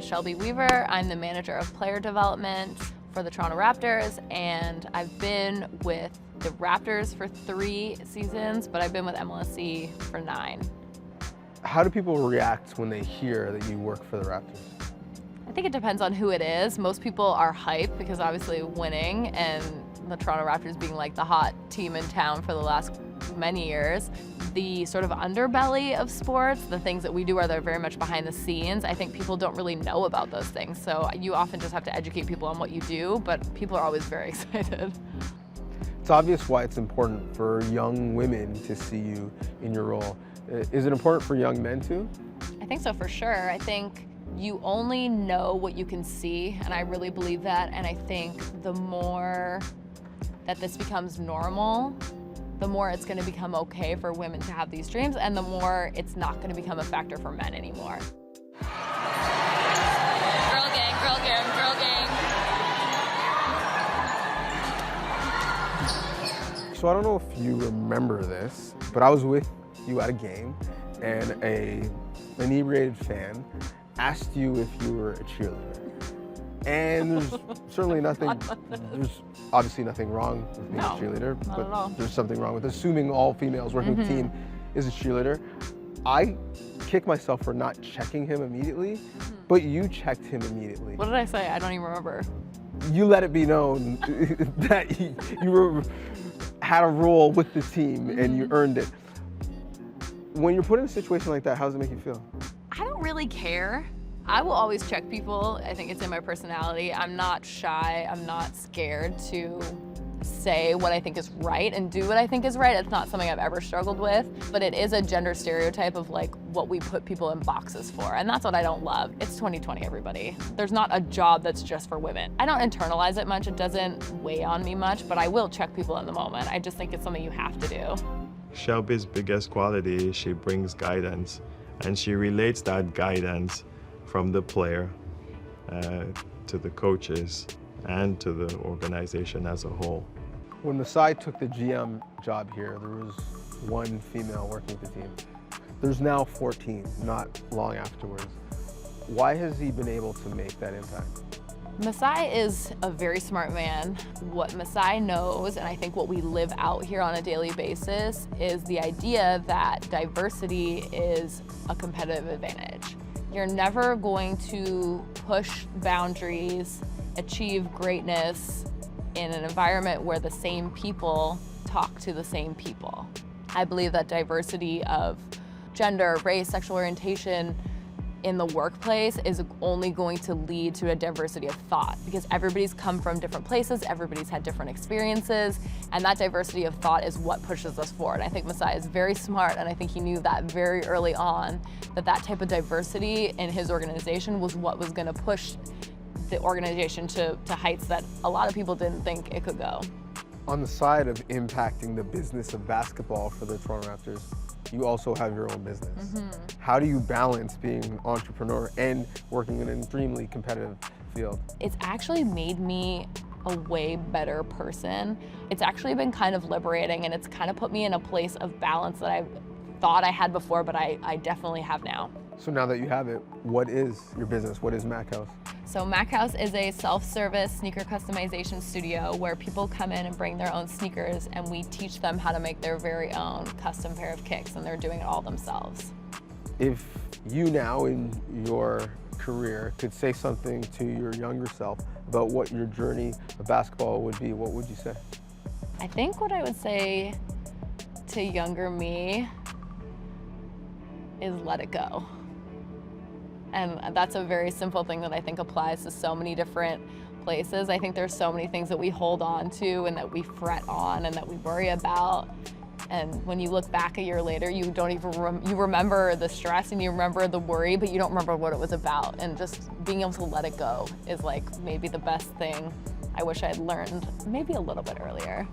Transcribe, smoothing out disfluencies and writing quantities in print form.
Shelby Weaver. I'm the manager of player development for the Toronto Raptors, and I've been with the Raptors for 3 seasons, but I've been with MLSE for 9. How do people react when they hear that you work for the Raptors? I think it depends on who it is. Most people are hyped because obviously winning and the Toronto Raptors being like the hot team in town for the last many years. The sort of underbelly of sports, the things that we do are they're very much behind the scenes. I think people don't really know about those things. So you often just have to educate people on what you do, but people are always very excited. It's obvious why it's important for young women to see you in your role. Is it important for young men too? I think so, for sure. I think you only know what you can see, and I really believe that. And I think the more that this becomes normal, the more it's going to become okay for women to have these dreams, and the more it's not going to become a factor for men anymore. Girl gang, girl gang, girl gang. So I don't know if you remember this, but I was with you at a game, and an inebriated fan asked you if you were a cheerleader. And there's certainly nothing, there's obviously nothing wrong with being a cheerleader, but there's something wrong with assuming all females working with the team is a cheerleader. I kick myself for not checking him immediately, but you checked him immediately. What did I say? I don't even remember. You let it be known that you had a role with the team and you earned it. When you're put in a situation like that, how does it make you feel? I don't really care. I will always check people. I think it's in my personality. I'm not shy. I'm not scared to say what I think is right and do what I think is right. It's not something I've ever struggled with, but it is a gender stereotype of like what we put people in boxes for, and that's what I don't love. It's 2020, everybody. There's not a job that's just for women. I don't internalize it much. It doesn't weigh on me much, but I will check people in the moment. I just think it's something you have to do. Shelby's biggest quality is she brings guidance, and she relates that guidance from the player to the coaches and to the organization as a whole. When Masai took the GM job here, there was 1 female working with the team. There's now 14, not long afterwards. Why has he been able to make that impact? Masai is a very smart man. What Masai knows, and I think what we live out here on a daily basis, is the idea that diversity is a competitive advantage. You're never going to push boundaries, achieve greatness in an environment where the same people talk to the same people. I believe that diversity of gender, race, sexual orientation in the workplace is only going to lead to a diversity of thought, because everybody's come from different places, everybody's had different experiences, and that diversity of thought is what pushes us forward. I think Masai is very smart, and I think he knew that very early on, that that type of diversity in his organization was what was going to push the organization to heights that a lot of people didn't think it could go. On the side of impacting the business of basketball for the Toronto Raptors, you also have your own business. How do you balance being an entrepreneur and working in an extremely competitive field? It's actually made me a way better person. It's actually been kind of liberating, and it's kind of put me in a place of balance that I thought I had before, but I definitely have now. So now that you have it, what is your business? What is Mac House? So Mac House is a self-service sneaker customization studio where people come in and bring their own sneakers, and we teach them how to make their very own custom pair of kicks, and they're doing it all themselves. If you now in your career could say something to your younger self about what your journey of basketball would be, what would you say? I think what I would say to younger me is let it go. And that's a very simple thing that I think applies to so many different places. I think there's so many things that we hold on to and that we fret on and that we worry about. And when you look back a year later, you don't even you remember the stress and you remember the worry, but you don't remember what it was about. And just being able to let it go is like maybe the best thing I wish I had learned maybe a little bit earlier.